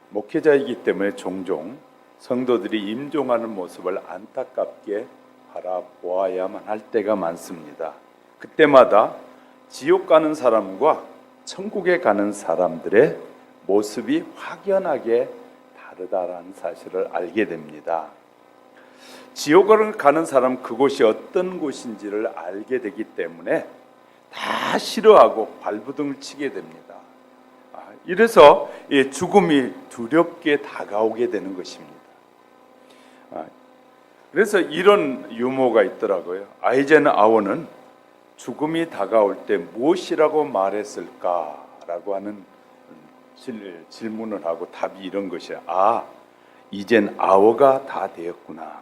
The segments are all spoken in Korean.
목회자이기 때문에 종종 성도들이 임종하는 모습을 안타깝게 바라보아야만 할 때가 많습니다. 그때마다 지옥 가는 사람과 천국에 가는 사람들의 모습이 확연하게 다르다라는 사실을 알게 됩니다. 지옥을 가는 사람 그곳이 어떤 곳인지를 알게 되기 때문에 다 싫어하고 발부둥을 치게 됩니다. 이래서 죽음이 두렵게 다가오게 되는 것입니다. 그래서 이런 유머가 있더라고요. 아이젠하워는 죽음이 다가올 때 무엇이라고 말했을까라고 하는 질문을 하고 답이 이런 것이야. 이젠 아워가 다 되었구나,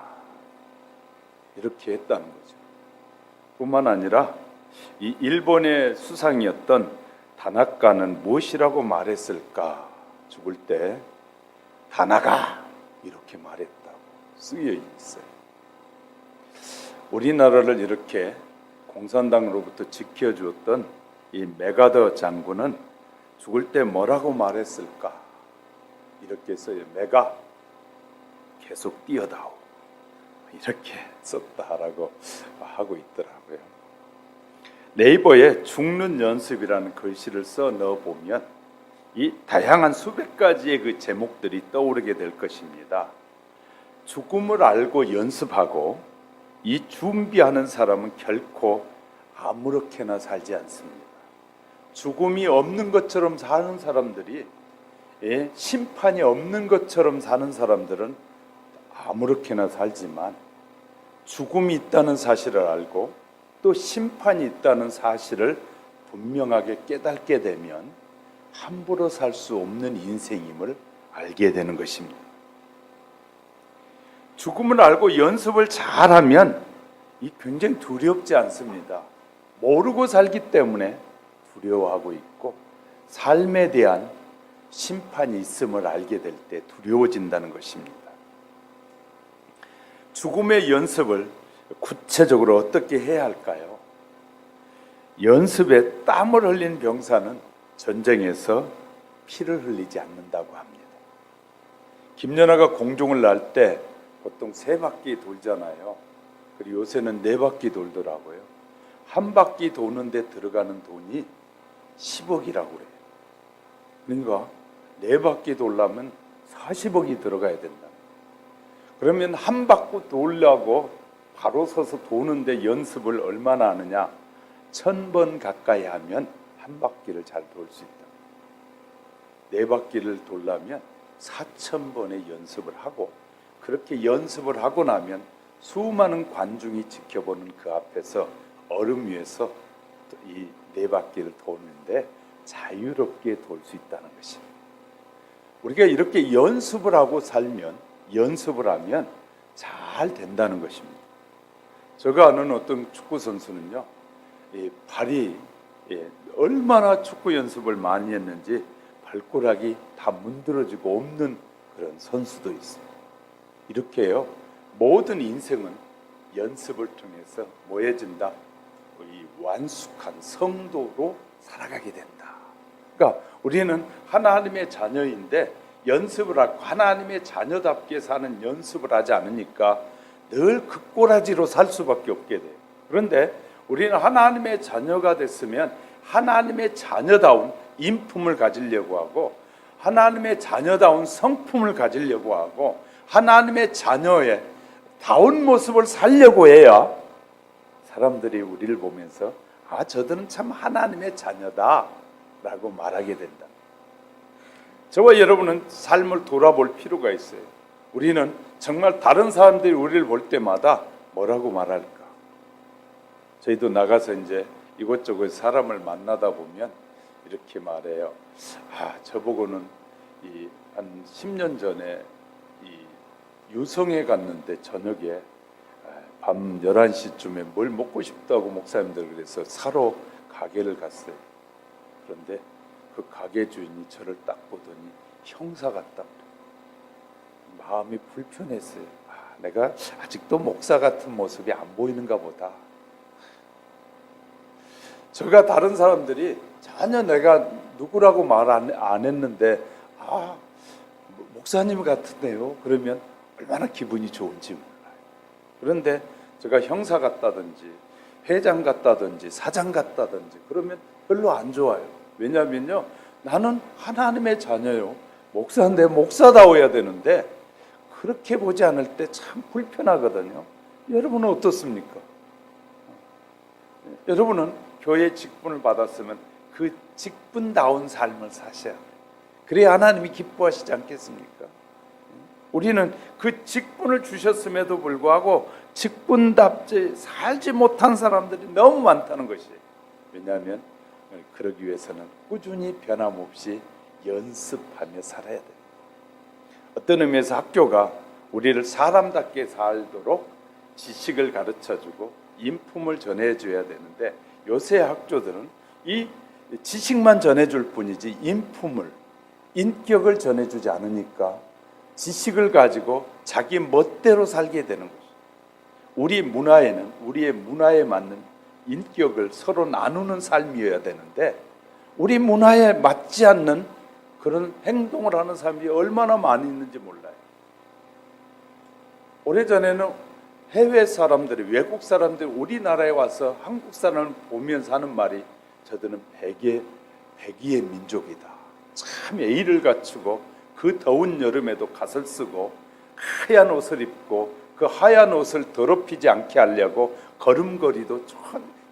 이렇게 했다는 거죠. 뿐만 아니라 이 일본의 수상이었던 다나카는 무엇이라고 말했을까? 죽을 때 다나가 이렇게 말했다고 쓰여 있어요. 우리나라를 이렇게 공산당으로부터 지켜주었던 이 메가더 장군은 죽을 때 뭐라고 말했을까? 이렇게 써요. 메가 계속 뛰어다오, 이렇게 썼다라고 하고 있더라고요. 네이버에 죽는 연습이라는 글씨를 써 넣어보면 이 다양한 수백 가지의 그 제목들이 떠오르게 될 것입니다. 죽음을 알고 연습하고 이 준비하는 사람은 결코 아무렇게나 살지 않습니다. 죽음이 없는 것처럼 사는 사람들이, 심판이 없는 것처럼 사는 사람들은 아무렇게나 살지만, 죽음이 있다는 사실을 알고 또 심판이 있다는 사실을 분명하게 깨닫게 되면 함부로 살 수 없는 인생임을 알게 되는 것입니다. 죽음을 알고 연습을 잘하면 이 굉장히 두렵지 않습니다. 모르고 살기 때문에 두려워하고 있고, 삶에 대한 심판이 있음을 알게 될 때 두려워진다는 것입니다. 죽음의 연습을 구체적으로 어떻게 해야 할까요? 연습에 땀을 흘린 병사는 전쟁에서 피를 흘리지 않는다고 합니다. 김연아가 공중을 날 때 보통 3바퀴 돌잖아요. 그리고 요새는 4바퀴 돌더라고요. 한 바퀴 도는데 들어가는 돈이 10억이라고 그래요. 그러니까 4바퀴 돌려면 40억이 들어가야 된다. 그러면 한 바퀴 돌려고 바로 서서 도는데 연습을 얼마나 하느냐? 1000번 가까이 하면 한 바퀴를 잘 돌 수 있다. 4바퀴를 돌려면 4000번의 연습을 하고, 그렇게 연습을 하고 나면 수많은 관중이 지켜보는 그 앞에서 얼음 위에서 이 4바퀴를 도는데 자유롭게 돌 수 있다는 것입니다. 우리가 이렇게 연습을 하고 살면, 연습을 하면 잘 된다는 것입니다. 제가 아는 어떤 축구 선수는요, 발이 얼마나 축구 연습을 많이 했는지 발가락이 다 문드러지고 없는 그런 선수도 있습니다. 이렇게요, 모든 인생은 연습을 통해서 뭐해진다? 이 완숙한 성도로 살아가게 된다. 그러니까 우리는 하나님의 자녀인데 연습을 하고 하나님의 자녀답게 사는 연습을 하지 않으니까 늘 긋고라지로 살 수밖에 없게 돼요. 그런데 우리는 하나님의 자녀가 됐으면 하나님의 자녀다운 인품을 가지려고 하고, 하나님의 자녀다운 성품을 가지려고 하고, 하나님의 자녀의 다운 모습을 살려고 해야 사람들이 우리를 보면서 저들은 참 하나님의 자녀다 라고 말하게 된다. 저와 여러분은 삶을 돌아볼 필요가 있어요. 우리는 정말 다른 사람들이 우리를 볼 때마다 뭐라고 말할까? 저희도 나가서 이제 이곳저곳 사람을 만나다 보면 이렇게 말해요. 저보고는 한 10년 전에 유성에 갔는데 저녁에 밤 11시쯤에 뭘 먹고 싶다고 목사님들 그래서 사러 가게를 갔어요. 그런데 그 가게 주인이 저를 딱 보더니 형사 같다. 마음이 불편했어요. 내가 아직도 목사 같은 모습이 안 보이는가 보다. 저가 다른 사람들이 전혀 내가 누구라고 말 안 했는데 목사님 같은데요. 그러면 얼마나 기분이 좋은지 몰라요. 그런데 제가 형사 같다든지 회장 같다든지 사장 같다든지 그러면 별로 안 좋아요. 왜냐하면요, 나는 하나님의 자녀요. 목사인데 목사다워야 되는데 그렇게 보지 않을 때 참 불편하거든요. 여러분은 어떻습니까? 여러분은 교회 직분을 받았으면 그 직분다운 삶을 사셔야 돼요. 그래야 하나님이 기뻐하시지 않겠습니까? 우리는 그 직분을 주셨음에도 불구하고 직분답지 살지 못한 사람들이 너무 많다는 것이에요. 왜냐하면 그러기 위해서는 꾸준히 변함없이 연습하며 살아야 돼요. 어떤 의미에서 학교가 우리를 사람답게 살도록 지식을 가르쳐주고 인품을 전해줘야 되는데, 요새 학교들은 이 지식만 전해줄 뿐이지 인품을, 인격을 전해주지 않으니까 지식을 가지고 자기 멋대로 살게 되는 것이죠. 우리 문화에는 우리의 문화에 맞는 인격을 서로 나누는 삶이어야 되는데, 우리 문화에 맞지 않는 그런 행동을 하는 사람이 얼마나 많이 있는지 몰라요. 오래전에는 해외 사람들이, 외국 사람들이 우리나라에 와서 한국 사람을 보면서 하는 말이, 저들은 백의의 민족이다. 참 예의를 갖추고 그 더운 여름에도 갓을 쓰고 하얀 옷을 입고 그 하얀 옷을 더럽히지 않게 하려고 걸음걸이도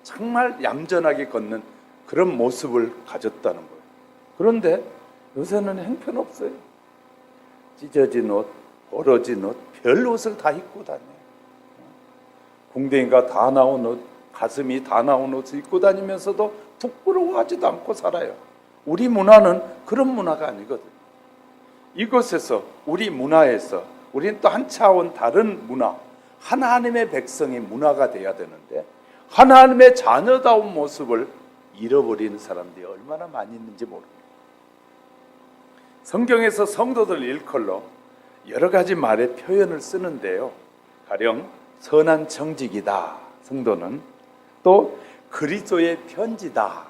정말 얌전하게 걷는 그런 모습을 가졌다는 거예요. 그런데 요새는 형편없어요. 찢어진 옷, 벌어진 옷, 별 옷을 다 입고 다녀요. 궁뎅이가 다 나온 옷, 가슴이 다 나온 옷을 입고 다니면서도 부끄러워하지도 않고 살아요. 우리 문화는 그런 문화가 아니거든요. 이곳에서, 우리 문화에서 우리는 또 한 차원 다른 문화, 하나님의 백성의 문화가 돼야 되는데, 하나님의 자녀다운 모습을 잃어버리는 사람들이 얼마나 많이 있는지 모릅니다. 성경에서 성도들 일컬로 여러 가지 말의 표현을 쓰는데요, 가령 선한 청직이다, 성도는. 또 그리스도의 편지다,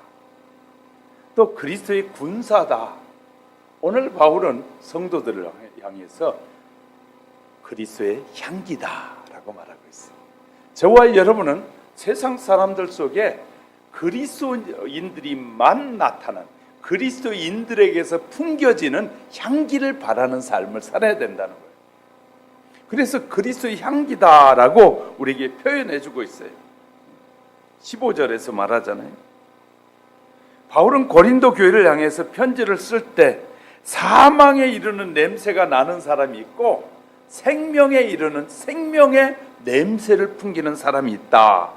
또 그리스도의 군사다. 오늘 바울은 성도들을 향해서 그리스도의 향기다라고 말하고 있어요. 저와 여러분은 세상 사람들 속에 그리스도인들이만 나타난, 그리스도인들에게서 풍겨지는 향기를 바라는 삶을 살아야 된다는 거예요. 그래서 그리스도의 향기다라고 우리에게 표현해 주고 있어요. 15절에서 말하잖아요. 바울은 고린도 교회를 향해서 편지를 쓸 때 사망에 이르는 냄새가 나는 사람이 있고 생명에 이르는 생명의 냄새를 풍기는 사람이 있다.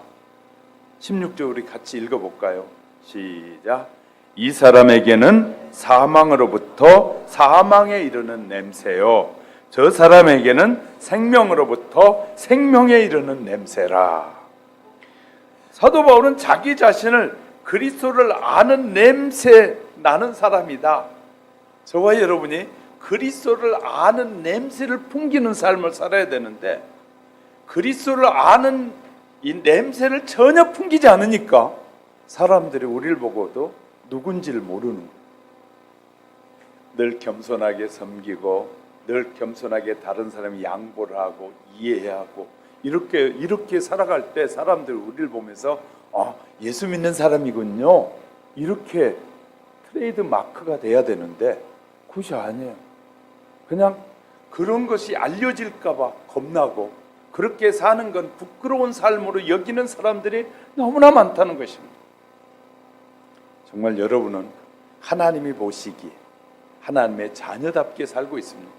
16절 우리 같이 읽어볼까요? 시작. 이 사람에게는 사망으로부터 사망에 이르는 냄새요, 저 사람에게는 생명으로부터 생명에 이르는 냄새라. 사도 바울은 자기 자신을 그리스도를 아는 냄새 나는 사람이다. 저와 여러분이 그리스도를 아는 냄새를 풍기는 삶을 살아야 되는데, 그리스도를 아는 이 냄새를 전혀 풍기지 않으니까 사람들이 우리를 보고도 누군지를 모르는 거예요. 늘 겸손하게 섬기고 늘 겸손하게 다른 사람이 양보를 하고 이해하고 이렇게 살아갈 때 사람들이 우리를 보면서 예수 믿는 사람이군요, 이렇게 트레이드 마크가 돼야 되는데 그것이 아니에요. 그냥 그런 것이 알려질까 봐 겁나고 그렇게 사는 건 부끄러운 삶으로 여기는 사람들이 너무나 많다는 것입니다. 정말 여러분은 하나님이 보시기에 하나님의 자녀답게 살고 있습니까?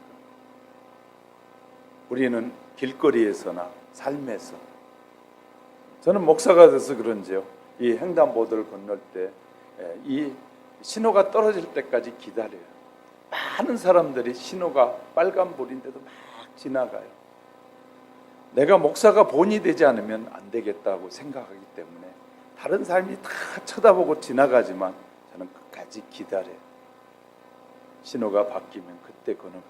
우리는 길거리에서나 삶에서, 저는 목사가 돼서 그런지요, 이 횡단보도를 건널 때 이 신호가 떨어질 때까지 기다려요. 많은 사람들이 신호가 빨간불인데도 막 지나가요. 내가 목사가 본이 되지 않으면 안 되겠다고 생각하기 때문에 다른 사람이 다 쳐다보고 지나가지만 저는 끝까지 기다려요. 신호가 바뀌면 그때 건너가죠.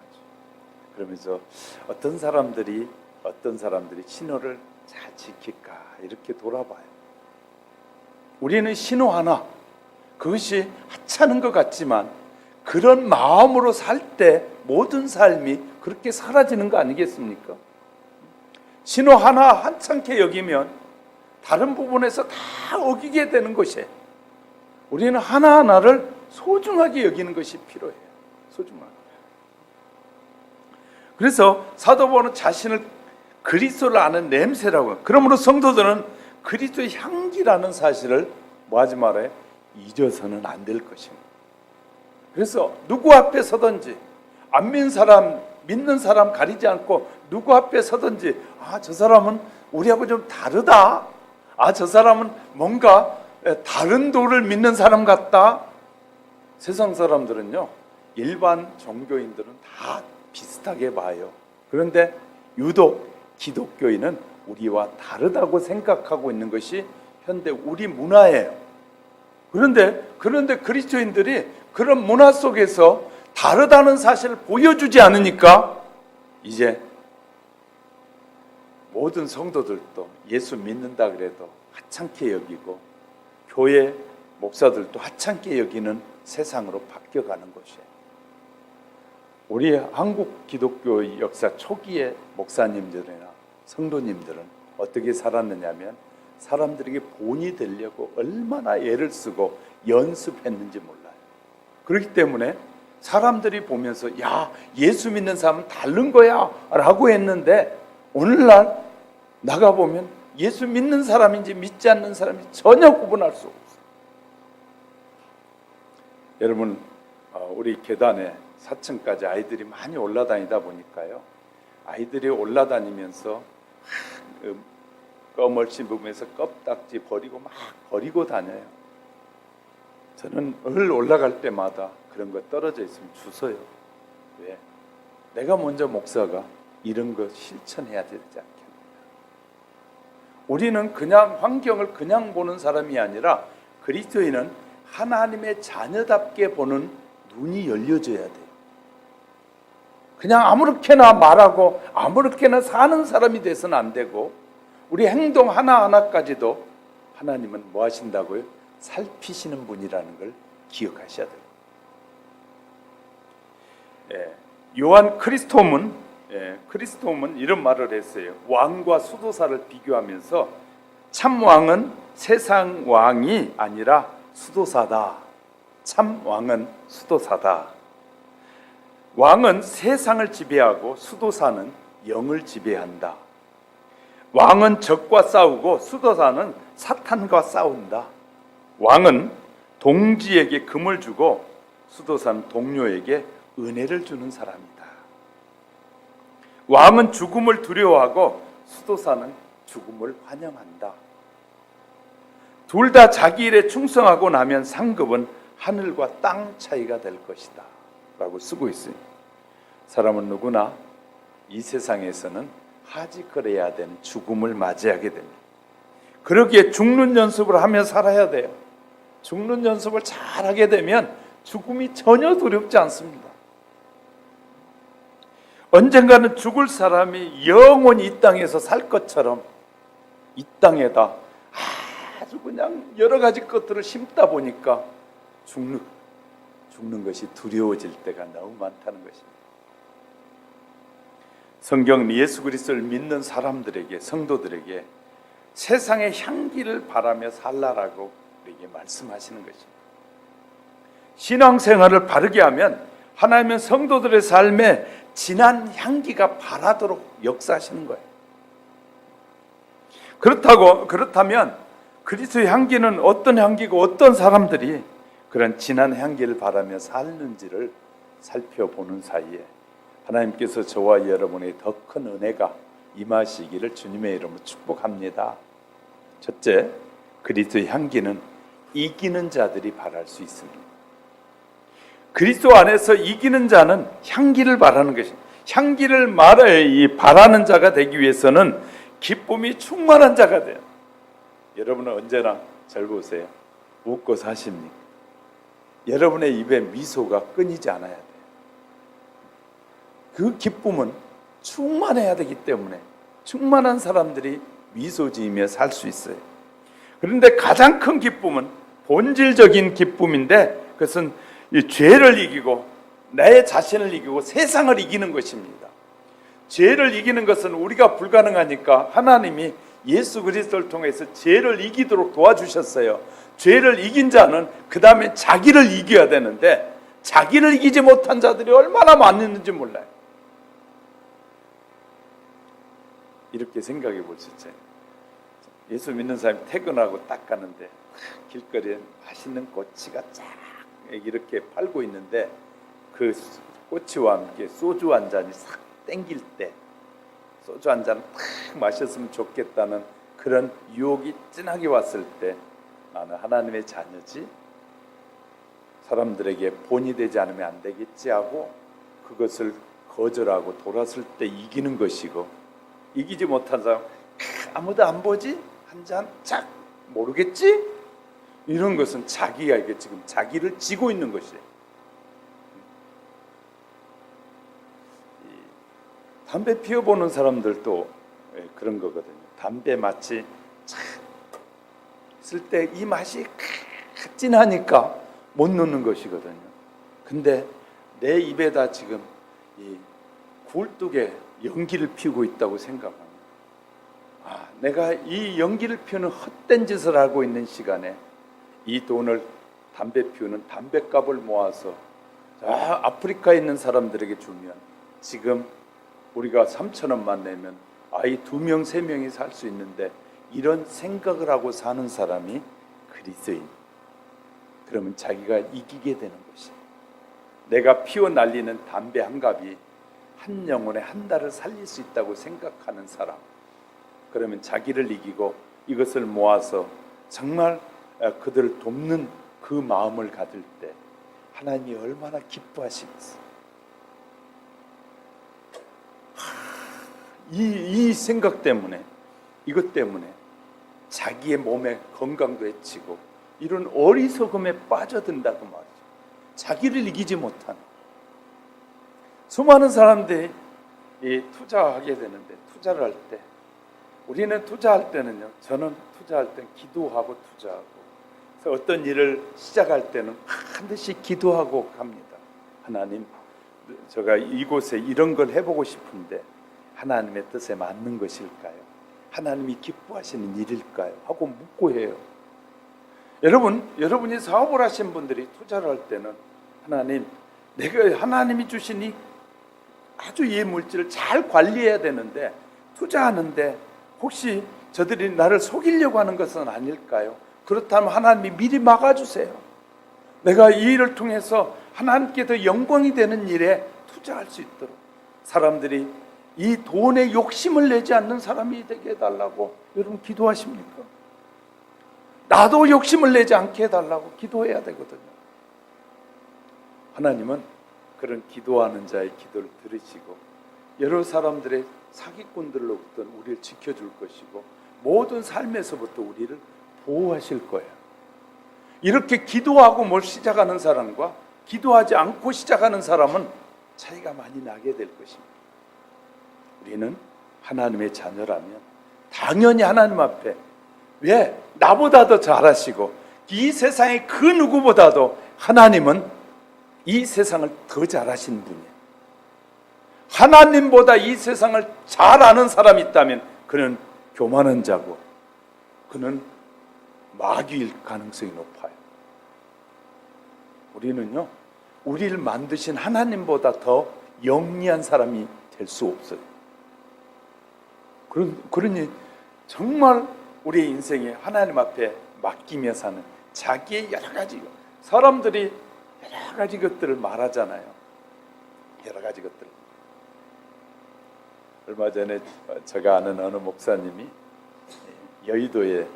그러면서 어떤 사람들이 신호를 잘 지킬까 이렇게 돌아봐요. 우리는 신호 하나, 그것이 하찮은 것 같지만 그런 마음으로 살 때 모든 삶이 그렇게 사라지는 거 아니겠습니까? 신호 하나 한찮게 여기면 다른 부분에서 다 어기게 되는 것이에요. 우리는 하나하나를 소중하게 여기는 것이 필요해요. 소중하게. 그래서 사도 바울은 자신을 그리스도를 아는 냄새라고 해요. 그러므로 성도들은 그리스도의 향기라는 사실을 뭐하지 말아요? 잊어서는 안 될 것입니다. 그래서 누구 앞에 서든지 안 믿는 사람, 믿는 사람 가리지 않고 누구 앞에 서든지 저 사람은 우리하고 좀 다르다. 저 사람은 뭔가 다른 도를 믿는 사람 같다. 세상 사람들은요, 일반 종교인들은 다 비슷하게 봐요. 그런데 유독 기독교인은 우리와 다르다고 생각하고 있는 것이 현대 우리 문화예요. 그런데 그리스도인들이 그런 문화 속에서 다르다는 사실을 보여주지 않으니까 이제 모든 성도들도 예수 믿는다 그래도 하찮게 여기고 교회 목사들도 하찮게 여기는 세상으로 바뀌어가는 것이에요. 우리 한국 기독교 역사 초기의 목사님들이나 성도님들은 어떻게 살았느냐면 사람들에게 본이 되려고 얼마나 애를 쓰고 연습했는지 몰라요. 그렇기 때문에 사람들이 보면서 예수 믿는 사람은 다른 거야 라고 했는데 오늘날 나가보면 예수 믿는 사람인지 믿지 않는 사람인지 전혀 구분할 수 없어요. 여러분, 우리 계단에 4층까지 아이들이 많이 올라다니다 보니까요, 아이들이 올라다니면서 껌을 씹으면서 껍딱지 버리고 막 버리고 다녀요. 저는 늘 올라갈 때마다 그런 거 떨어져 있으면 주워요. 왜? 내가 먼저 목사가 이런 거 실천해야 되지 않겠나. 우리는 그냥 환경을 그냥 보는 사람이 아니라 그리스도인은 하나님의 자녀답게 보는 눈이 열려져야 돼요. 그냥 아무렇게나 말하고 아무렇게나 사는 사람이 돼서는 안 되고 우리 행동 하나하나까지도 하나님은 뭐 하신다고요? 살피시는 분이라는 걸 기억하셔야 돼요. 요한 크리스톰은 이런 말을 했어요. 왕과 수도사를 비교하면서 참 왕은 세상 왕이 아니라 수도사다. 참 왕은 수도사다. 왕은 세상을 지배하고 수도사는 영을 지배한다. 왕은 적과 싸우고 수도사는 사탄과 싸운다. 왕은 동지에게 금을 주고 수도사는 동료에게 은혜를 주는 사람이다. 왕은 죽음을 두려워하고 수도사는 죽음을 환영한다. 둘 다 자기 일에 충성하고 나면 상급은 하늘과 땅 차이가 될 것이다 라고 쓰고 있어요. 사람은 누구나 이 세상에서는 하직거려야 되는 죽음을 맞이하게 됩니다. 그러기에 죽는 연습을 하며 살아야 돼요. 죽는 연습을 잘하게 되면 죽음이 전혀 두렵지 않습니다. 언젠가는 죽을 사람이 영원히 이 땅에서 살 것처럼 이 땅에다 아주 그냥 여러 가지 것들을 심다 보니까 죽는 것이 두려워질 때가 너무 많다는 것입니다. 성경 예수 그리스도를 믿는 사람들에게, 성도들에게 세상의 향기를 바라며 살라라고 우리에게 말씀하시는 것입니다. 신앙생활을 바르게 하면 하나님은 성도들의 삶에 진한 향기가 바라도록 역사하시는 거예요. 그렇다면 그리스도의 향기는 어떤 향기고 어떤 사람들이 그런 진한 향기를 바라며 살는지를 살펴보는 사이에 하나님께서 저와 여러분의 더 큰 은혜가 임하시기를 주님의 이름으로 축복합니다. 첫째, 그리스도의 향기는 이기는 자들이 바랄 수 있습니다. 그리스도 안에서 이기는 자는 향기를 바라는 것입니다. 향기를 바라는 자가 되기 위해서는 기쁨이 충만한 자가 돼요. 여러분은 언제나 즐거우세요? 웃고 사십니까? 여러분의 입에 미소가 끊이지 않아야 돼요. 그 기쁨은 충만해야 되기 때문에 충만한 사람들이 미소 지으며 살 수 있어요. 그런데 가장 큰 기쁨은 본질적인 기쁨인데 그것은 이 죄를 이기고 내 자신을 이기고 세상을 이기는 것입니다. 죄를 이기는 것은 우리가 불가능하니까 하나님이 예수 그리스도를 통해서 죄를 이기도록 도와주셨어요. 죄를 이긴 자는 그 다음에 자기를 이겨야 되는데 자기를 이기지 못한 자들이 얼마나 많았는지 몰라요. 이렇게 생각해 보셨죠? 예수 믿는 사람이 퇴근하고 딱 가는데 길거리에 맛있는 꼬치가 쫙 이렇게 팔고 있는데 그 꼬치와 함께 소주 한 잔이 싹 땡길 때 소주 한 잔 탁 마셨으면 좋겠다는 그런 유혹이 진하게 왔을 때 나는 하나님의 자녀지 사람들에게 본이 되지 않으면 안 되겠지 하고 그것을 거절하고 돌았을 때 이기는 것이고 이기지 못한 사람 아무도 안 보지? 한 잔 쫙 모르겠지? 이런 것은 자기가 이게 지금 자기를 지고 있는 것이에요. 담배 피워보는 사람들도 그런 거거든요. 담배 마치 쫙 쓸 때 이 맛이 진하니까 못 넣는 것이거든요. 근데 내 입에다 지금 이 굴뚝에 연기를 피우고 있다고 생각합니다. 내가 이 연기를 피우는 헛된 짓을 하고 있는 시간에 이 돈을 담배 피우는 담배값을 모아서 아프리카에 있는 사람들에게 주면 지금 우리가 3,000원만 내면 아이 2명, 3명이 살 수 있는데 이런 생각을 하고 사는 사람이 그리스도인. 그러면 자기가 이기게 되는 것이에요. 내가 피워 날리는 담배 한 갑이 한 영혼의 한 달을 살릴 수 있다고 생각하는 사람, 그러면 자기를 이기고 이것을 모아서 정말 그들을 돕는 그 마음을 가질 때 하나님이 얼마나 기뻐하시겠어요. 이 생각 때문에, 이것 때문에 자기의 몸의 건강도 해치고 이런 어리석음에 빠져든다고 말이죠. 자기를 이기지 못하는 수많은 사람들이 투자하게 되는데 투자를 할 때 우리는 투자할 때는요, 저는 투자할 때 기도하고 투자하고, 그래서 어떤 일을 시작할 때는 반드시 기도하고 갑니다. 하나님, 제가 이곳에 이런 걸 해보고 싶은데 하나님의 뜻에 맞는 것일까요? 하나님이 기뻐하시는 일일까요? 하고 묻고 해요. 여러분이 사업을 하신 분들이 투자를 할 때는 하나님, 내가 하나님이 주신 이 아주 예물질을 잘 관리해야 되는데 투자하는데 혹시 저들이 나를 속이려고 하는 것은 아닐까요? 그렇다면 하나님이 미리 막아주세요. 내가 이 일을 통해서 하나님께 더 영광이 되는 일에 투자할 수 있도록 사람들이 이 돈에 욕심을 내지 않는 사람이 되게 해달라고 여러분 기도하십니까? 나도 욕심을 내지 않게 해달라고 기도해야 되거든요. 하나님은 그런 기도하는 자의 기도를 들으시고 여러 사람들의 사기꾼들로부터 우리를 지켜줄 것이고 모든 삶에서부터 우리를 보호하실 거예요. 이렇게 기도하고 뭘 시작하는 사람과 기도하지 않고 시작하는 사람은 차이가 많이 나게 될 것입니다. 우리는 하나님의 자녀라면 당연히 하나님 앞에, 왜? 나보다 더 잘하시고 이 세상의 그 누구보다도 하나님은 이 세상을 더 잘하신 분이에요. 하나님보다 이 세상을 잘 아는 사람이 있다면 그는 교만한 자고 그는 마귀일 가능성이 높아요. 우리는요, 우리를 만드신 하나님보다 더 영리한 사람이 될 수 없어요. 그러니 정말 우리의 인생에 하나님 앞에 맡기며 사는 자기의 여러 가지, 사람들이 여러 가지 것들을 말하잖아요. 여러 가지 것들. 얼마 전에 제가 아는 어느 목사님이 여의도에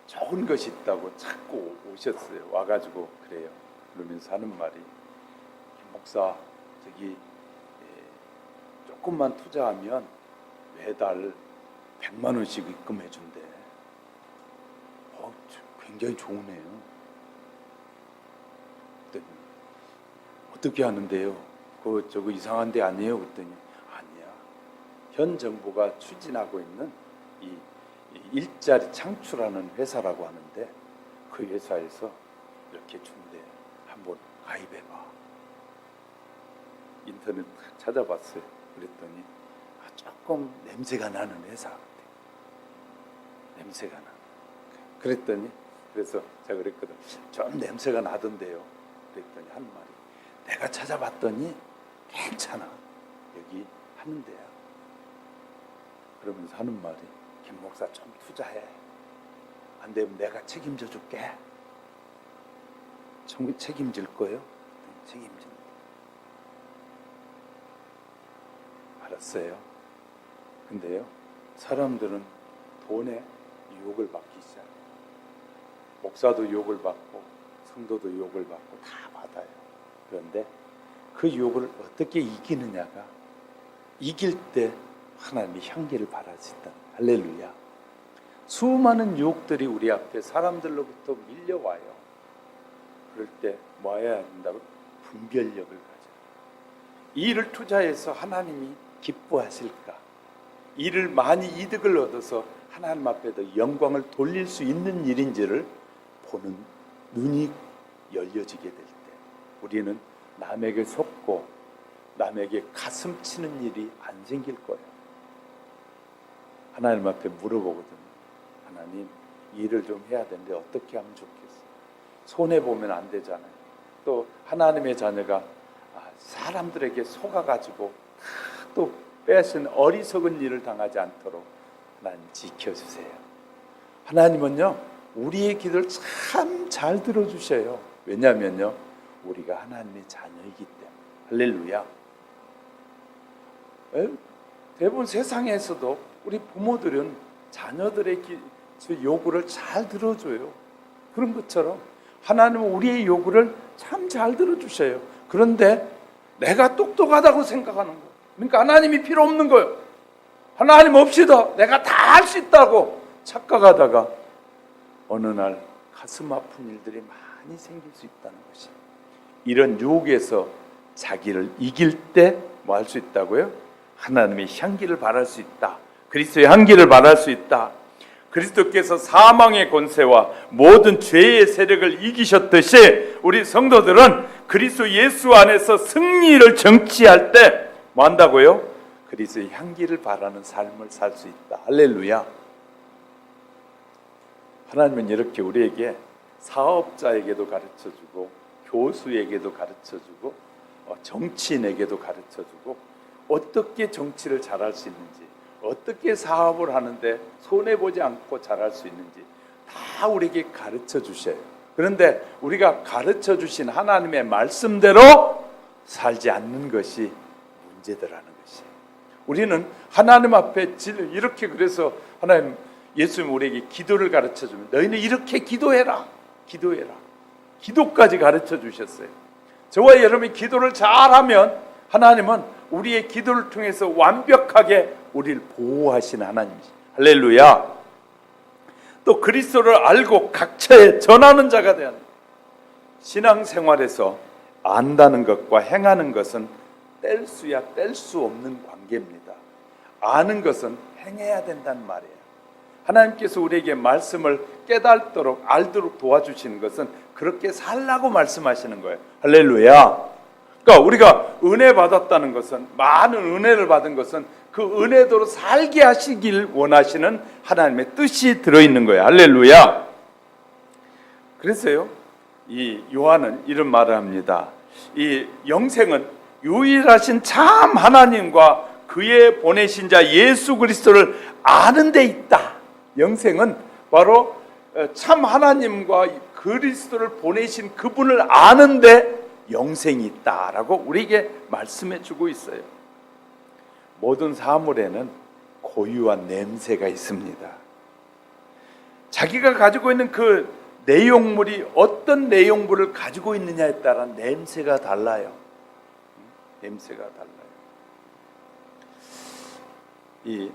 좋은 것이 있다고 자꾸 오셨어요. 와가지고 그래요. 그러면서 하는 말이, 목사, 저기 조금만 투자하면 매달 100만 원씩 입금해 준대. 굉장히 좋으네요. 어떻게 하는데요? 저거 이상한 데 아니에요? 그랬더니 아니야. 현 정부가 추진하고 있는 이 일자리 창출하는 회사라고 하는데 그 회사에서 이렇게 준대. 한번 가입해봐. 인터넷 찾아봤어요. 그랬더니 조금 냄새가 나는 회사 같아. 냄새가 나. 그랬더니 그래서 제가 그랬거든. 좀 냄새가 나던데요. 그랬더니 한 말이 내가 찾아봤더니 괜찮아. 여기 하는 데야. 그러면서 하는 말이 김 목사 좀 투자해. 안 되면 내가 책임져 줄게. 책임질 거예요? 책임진다. 알았어요. 근데요, 사람들은 돈에 유혹을 받기 시작해요. 목사도 유혹을 받고 성도도 유혹을 받고 다 받아요. 그런데 그 유혹을 어떻게 이기느냐가, 이길 때 하나님의 향기를 발할 수 있다. 할렐루야. 수많은 유혹들이 우리 앞에 사람들로부터 밀려와요. 그럴 때 뭐 해야 한다고? 분별력을 가져요. 이 일을 투자해서 하나님이 기뻐하실까? 이를 많이 이득을 얻어서 하나님 앞에도 영광을 돌릴 수 있는 일인지를 보는 눈이 열려지게 될 때 우리는 남에게 속고 남에게 가슴 치는 일이 안 생길 거예요. 하나님 앞에 물어보거든요. 하나님, 이 일을 좀 해야 되는데 어떻게 하면 좋겠어요? 손해보면 안 되잖아요. 또 하나님의 자녀가 사람들에게 속아가지고 또 빼앗은 어리석은 일을 당하지 않도록 하나님 지켜주세요. 하나님은요, 우리의 기도를 참 잘 들어주셔요. 왜냐하면요, 우리가 하나님의 자녀이기 때문에. 할렐루야. 대부분 세상에서도 우리 부모들은 자녀들의 요구를 잘 들어줘요. 그런 것처럼 하나님은 우리의 요구를 참 잘 들어주셔요. 그런데 내가 똑똑하다고 생각하는 거예요. 그러니까 하나님이 필요 없는 거예요. 하나님 없이도 내가 다 할 수 있다고 착각하다가 어느 날 가슴 아픈 일들이 많이 생길 수 있다는 것이, 이런 유혹에서 자기를 이길 때 뭐 할 수 있다고요? 하나님의 향기를 발할 수 있다. 그리스도의 향기를 발할 수 있다. 그리스도께서 사망의 권세와 모든 죄의 세력을 이기셨듯이 우리 성도들은 그리스도 예수 안에서 승리를 정치할 때 뭐 한다고요? 그리스도의 향기를 발하는 삶을 살 수 있다. 할렐루야. 하나님은 이렇게 우리에게 사업자에게도 가르쳐주고 교수에게도 가르쳐주고 정치인에게도 가르쳐주고 어떻게 정치를 잘할 수 있는지, 어떻게 사업을 하는데 손해보지 않고 잘할 수 있는지 다 우리에게 가르쳐 주셔요. 그런데 우리가 가르쳐 주신 하나님의 말씀대로 살지 않는 것이 문제더라는 것이에요. 우리는 하나님 앞에 이렇게, 그래서 하나님, 예수님 우리에게 기도를 가르쳐 주면 너희는 이렇게 기도해라. 기도까지 가르쳐 주셨어요. 저와 여러분이 기도를 잘하면 하나님은 우리의 기도를 통해서 완벽하게 우리를 보호하시는 하나님이시죠. 할렐루야. 또 그리스도를 알고 각처에 전하는 자가 되는, 신앙생활에서 안다는 것과 행하는 것은 뗄 수야 뗄 수 없는 관계입니다. 아는 것은 행해야 된다는 말이에요. 하나님께서 우리에게 말씀을 깨닫도록 알도록 도와주시는 것은 그렇게 살라고 말씀하시는 거예요. 할렐루야. 그러니까 우리가 은혜 받았다는 것은, 많은 은혜를 받은 것은 그 은혜대로 살게 하시길 원하시는 하나님의 뜻이 들어있는 거예요. 할렐루야. 그래서요, 이 요한은 이런 말을 합니다. 이 영생은 유일하신 참 하나님과 그의 보내신 자 예수 그리스도를 아는 데 있다. 영생은 바로 참 하나님과 그리스도를 보내신 그분을 아는데 영생이 있다라고 우리에게 말씀해 주고 있어요. 모든 사물에는 고유한 냄새가 있습니다. 자기가 가지고 있는 그 내용물이 어떤 내용물을 가지고 있느냐에 따라 냄새가 달라요. 냄새가 달라요. 이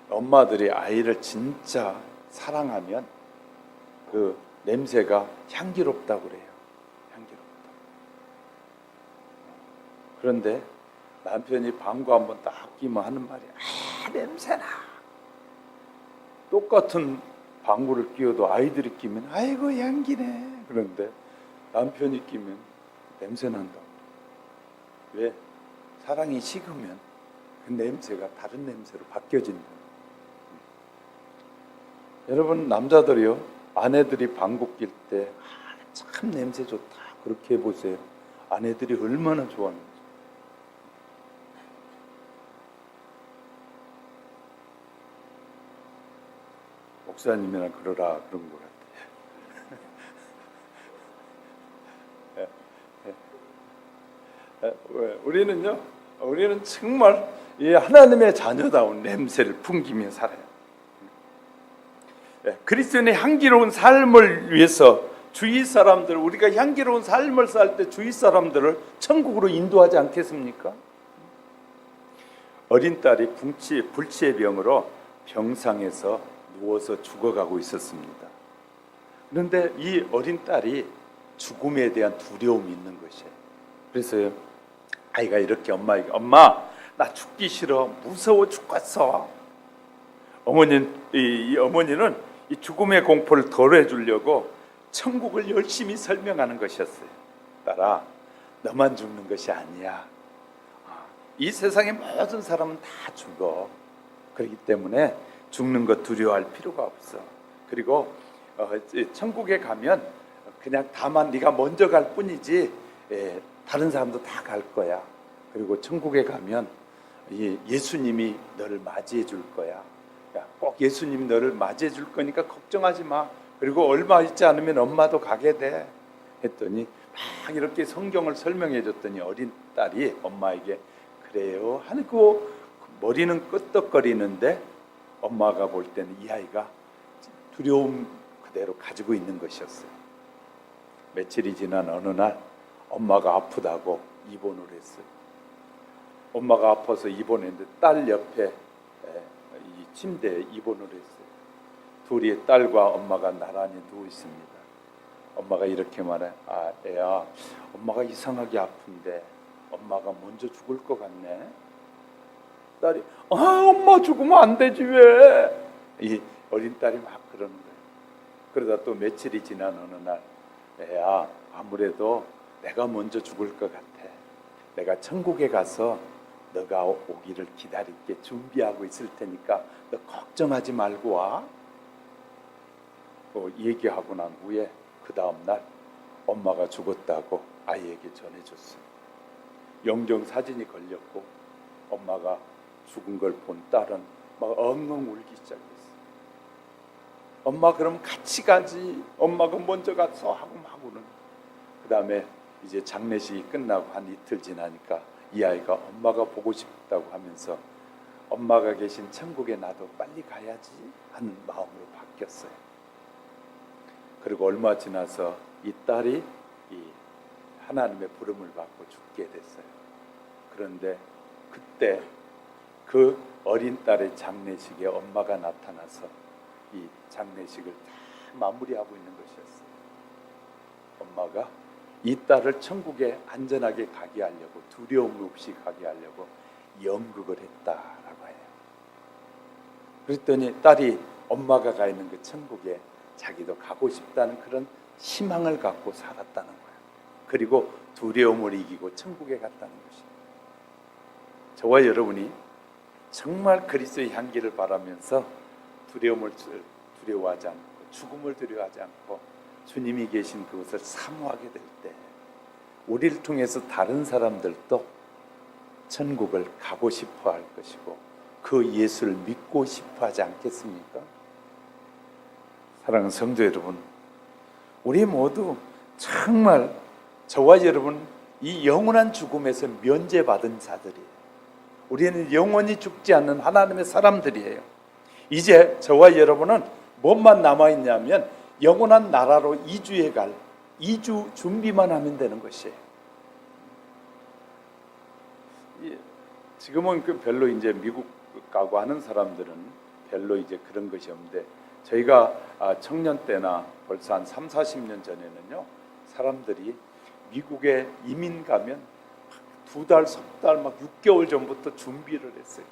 엄마들이 아이를 진짜 사랑하면 그 냄새가 향기롭다고 그래요. 향기롭다. 그런데 남편이 방구 한번 딱 끼면 하는 말이 냄새나. 똑같은 방구를 끼워도 아이들이 끼면 아이고 향기네. 그런데 남편이 끼면 냄새 난다고. 왜? 사랑이 식으면 그 냄새가 다른 냄새로 바뀌어진다. 여러분 남자들이요, 아내들이 방구 낄 때 참 냄새 좋다 그렇게 해보세요. 아내들이 얼마나 좋아하는지. 목사님이나 그러라 그런 것 같아요. 우리는 정말 이 하나님의 자녀다운 냄새를 풍기며 살아요. 그리스도인의 향기로운 삶을 위해서 주위 사람들, 우리가 향기로운 삶을 살 때 주위 사람들을 천국으로 인도하지 않겠습니까? 어린 딸이 불치의 병으로 병상에서 누워서 죽어가고 있었습니다. 그런데 이 어린 딸이 죽음에 대한 두려움이 있는 것이에요. 그래서요, 아이가 이렇게 엄마에게, 엄마 나 죽기 싫어, 무서워 죽겠어. 이 어머니는 이 죽음의 공포를 덜어주려고 천국을 열심히 설명하는 것이었어요. 딸아, 너만 죽는 것이 아니야. 이 세상의 모든 사람은 다 죽어. 그렇기 때문에 죽는 것 두려워할 필요가 없어. 그리고 천국에 가면 그냥 다만 네가 먼저 갈 뿐이지 다른 사람도 다 갈 거야. 그리고 천국에 가면 예수님이 너를 맞이해 줄 거야. 꼭 예수님이 너를 맞이해 줄 거니까 걱정하지 마. 그리고 얼마 있지 않으면 엄마도 가게 돼. 했더니 막 이렇게 성경을 설명해 줬더니 어린 딸이 엄마에게 그래요 하고 머리는 끄덕거리는데 엄마가 볼 때는 이 아이가 두려움 그대로 가지고 있는 것이었어요. 며칠이 지난 어느 날 엄마가 아프다고 입원을 했어요. 엄마가 아파서 입원했는데 딸 옆에 이 침대에 입원을 했어요. 둘이 딸과 엄마가 나란히 누워 있습니다. 엄마가 이렇게 말해, 애야, 엄마가 이상하게 아픈데 엄마가 먼저 죽을 것 같네. 딸이, 엄마 죽으면 안 되지 왜? 이 어린 딸이 막 그러는 거예요. 그러다 또 며칠이 지난 어느 날, 애야, 아무래도 내가 먼저 죽을 것 같아. 내가 천국에 가서 너가 오기를 기다릴게 준비하고 있을 테니까 너 걱정하지 말고 와. 얘기하고 난 후에 그 다음 날 엄마가 죽었다고 아이에게 전해줬어요. 영정 사진이 걸렸고 엄마가 죽은 걸 본 딸은 막 엉엉 울기 시작했어요. 엄마 그럼 같이 가지. 엄마가 먼저 가서 하고 막 우는. 그 다음에 이제 장례식이 끝나고 한 이틀 지나니까 이 아이가 엄마가 보고 싶다고 하면서 엄마가 계신 천국에 나도 빨리 가야지 하는 마음으로 바뀌었어요. 그리고 얼마 지나서 이 딸이 이 하나님의 부름을 받고 죽게 됐어요. 그런데 그때 그 어린 딸의 장례식에 엄마가 나타나서 이 장례식을 다 마무리하고 있는 것이었어요. 엄마가 이 딸을 천국에 안전하게 가게 하려고, 두려움 없이 가게 하려고 연극을 했다라고 해요. 그랬더니 딸이 엄마가 가 있는 그 천국에 자기도 가고 싶다는 그런 희망을 갖고 살았다는 거예요. 그리고 두려움을 이기고 천국에 갔다는 것이에요. 저와 여러분이 정말 그리스도의 향기를 바라면서 두려움을 두려워하지 않고 죽음을 두려워하지 않고 주님이 계신 그곳을 사모하게 될 때 우리를 통해서 다른 사람들도 천국을 가고 싶어 할 것이고 그 예수를 믿고 싶어 하지 않겠습니까? 사랑하는 성도 여러분, 우리 모두 정말 저와 여러분 이 영원한 죽음에서 면제받은 자들이에요. 우리는 영원히 죽지 않는 하나님의 사람들이에요. 이제 저와 여러분은 뭐만 남아있냐면 영원한 나라로 이주해 갈 이주 준비만 하면 되는 것이에요. 지금은 별로 이제 미국 가고 하는 사람들은 별로 이제 그런 것이 없는데 저희가 청년 때나 벌써 한 30, 40년 전에는요 사람들이 미국에 이민 가면 2달, 3달, 막 6개월 전부터 준비를 했어요.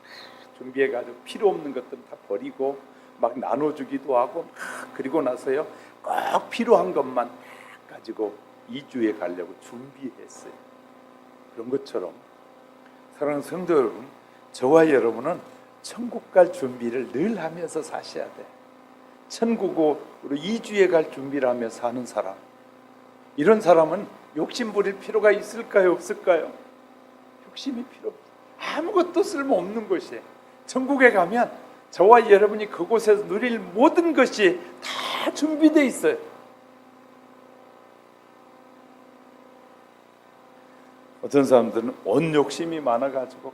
준비해가지고 필요 없는 것들은 다 버리고 막 나눠주기도 하고 그리고 나서요 꼭 필요한 것만 딱 가지고 2주에 가려고 준비했어요. 그런 것처럼 사랑하는 성도 여러분, 저와 여러분은 천국 갈 준비를 늘 하면서 사셔야 돼. 천국으로 2주에 갈 준비를 하면서 사는 사람, 이런 사람은 욕심 부릴 필요가 있을까요? 없을까요? 욕심이 필요 없어요. 아무것도 쓸모없는 것이에요. 천국에 가면 저와 여러분이 그곳에서 누릴 모든 것이 다 준비되어 있어요. 어떤 사람들은 옷 욕심이 많아가지고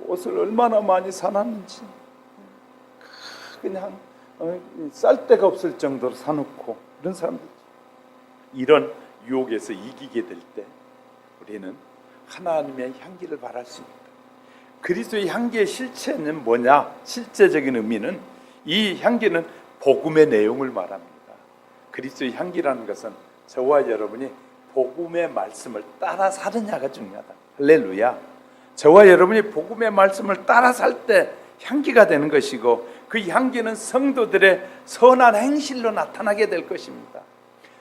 옷을 얼마나 많이 사놨는지 그냥 쌀 데가 없을 정도로 사놓고, 이런 사람들, 이런 유혹에서 이기게 될 때 우리는 하나님의 향기를 발할 수 있다. 그리스도의 향기의 실체는 뭐냐? 실제적인 의미는, 이 향기는 복음의 내용을 말합니다. 그리스도의 향기라는 것은 저와 여러분이 복음의 말씀을 따라 사느냐가 중요하다. 할렐루야. 저와 여러분이 복음의 말씀을 따라 살 때 향기가 되는 것이고, 그 향기는 성도들의 선한 행실로 나타나게 될 것입니다.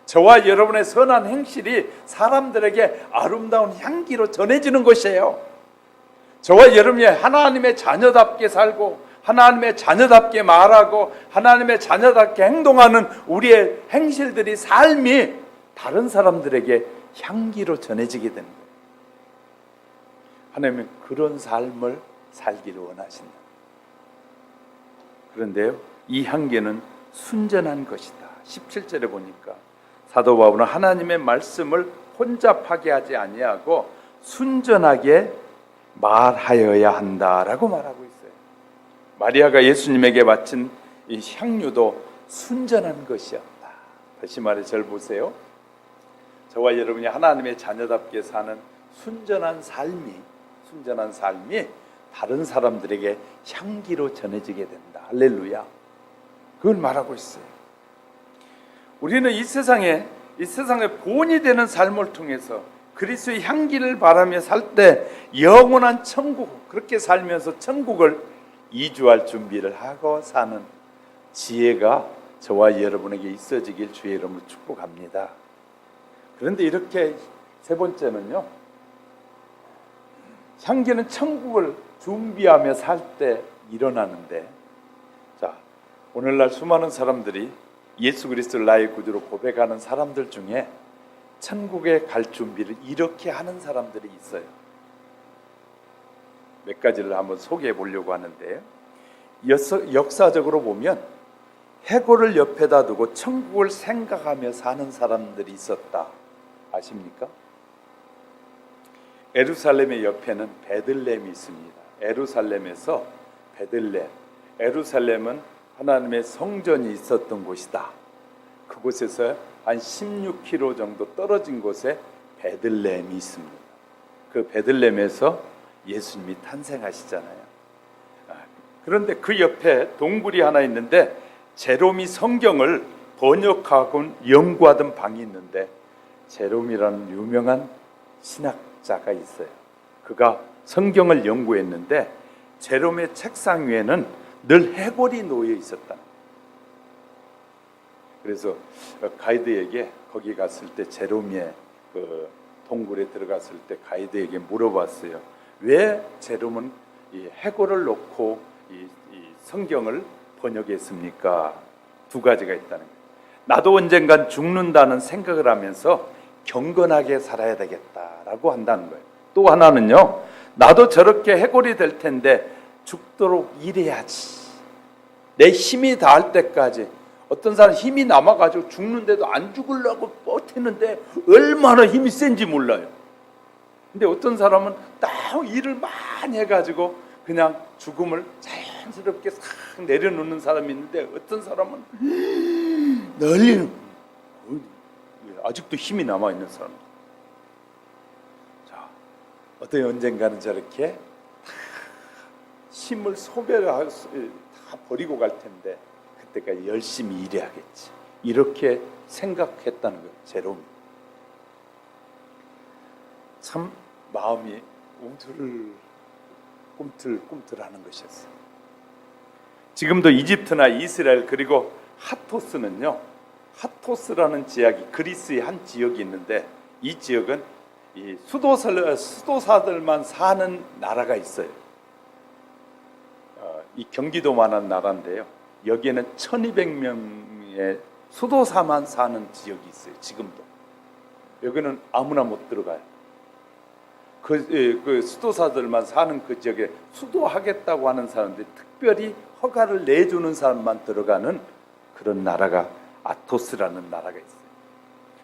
저와 여러분의 선한 행실이 사람들에게 아름다운 향기로 전해지는 것이에요. 저와 여러분이 하나님의 자녀답게 살고 하나님의 자녀답게 말하고 하나님의 자녀답게 행동하는 우리의 행실들이, 삶이 다른 사람들에게 향기로 전해지게 되는 거예요. 하나님은 그런 삶을 살기를 원하신다. 그런데요, 이 향기는 순전한 것이다. 17절에 보니까 사도 바울은 하나님의 말씀을 혼잡하게 하지 아니하고 순전하게 말하여야 한다라고 말하고 있어요. 마리아가 예수님에게 바친 이 향유도 순전한 것이었다. 다시 말해, 절 보세요. 저와 여러분이 하나님의 자녀답게 사는 순전한 삶이 다른 사람들에게 향기로 전해지게 된다. 할렐루야. 그걸 말하고 있어요. 우리는 이 세상에 본이 되는 삶을 통해서 그리스도의 향기를 바라며 살 때 영원한 천국, 그렇게 살면서 천국을 이주할 준비를 하고 사는 지혜가 저와 여러분에게 있어지길 주의 이름으로 축복합니다. 그런데 이렇게 세 번째는요, 향기는 천국을 준비하며 살 때 일어나는데, 자, 오늘날 수많은 사람들이 예수 그리스도를 나의 구주로 고백하는 사람들 중에 천국에 갈 준비를 이렇게 하는 사람들이 있어요. 몇 가지를 한번 소개해 보려고 하는데, 역사적으로 보면 해골을 옆에다 두고 천국을 생각하며 사는 사람들이 있었다. 아십니까? 예루살렘의 옆에는 베들레헴이 있습니다. 예루살렘에서 베들레헴, 예루살렘은 하나님의 성전이 있었던 곳이다. 그곳에서 한 16km 정도 떨어진 곳에 베들레헴이 있습니다. 그 베들레헴에서 예수님이 탄생하시잖아요. 그런데 그 옆에 동굴이 하나 있는데, 제롬이 성경을 번역하고 연구하던 방이 있는데, 제롬이라는 유명한 신학자가 있어요. 그가 성경을 연구했는데 제롬의 책상 위에는 늘 해골이 놓여 있었다. 그래서 가이드에게 거기 갔을 때, 제롬의 그 동굴에 들어갔을 때 가이드에게 물어봤어요. 왜 제롬은 이 해골을 놓고 이 성경을 번역했습니까? 두 가지가 있다는 거예요. 나도 언젠간 죽는다는 생각을 하면서 경건하게 살아야 되겠다라고 한다는 거예요. 또 하나는요, 나도 저렇게 해골이 될 텐데 죽도록 일해야지. 내 힘이 닿을 때까지. 어떤 사람 힘이 남아가지고 죽는데도 안 죽으려고 버티는데 얼마나 힘이 센지 몰라요. 근데 어떤 사람은 딱 일을 많이 해가지고 그냥 죽음을 자연스럽게 싹 내려놓는 사람이 있는데, 어떤 사람은 널리 아직도 힘이 남아있는 사람. 자, 어떤 언젠가는 저렇게 힘을 소멸하고 다 버리고 갈 텐데 그때까지 열심히 일해야겠지. 이렇게 생각했다는 거예요, 제롬이. 참 마음이 꿈틀꿈틀하는 것이었어요. 지금도 이집트나 이스라엘 그리고 하토스는요, 하토스라는 지역이 그리스의 한 지역이 있는데 이 지역은 이 수도사들만 사는 나라가 있어요. 이 경기도만한 나라인데요. 여기에는 1200명의 수도사만 사는 지역이 있어요. 지금도. 여기는 아무나 못 들어가요. 그 수도사들만 사는 그 지역에 수도하겠다고 하는 사람들이 특별히 허가를 내주는 사람만 들어가는 그런 나라가 아토스라는 나라가 있어요.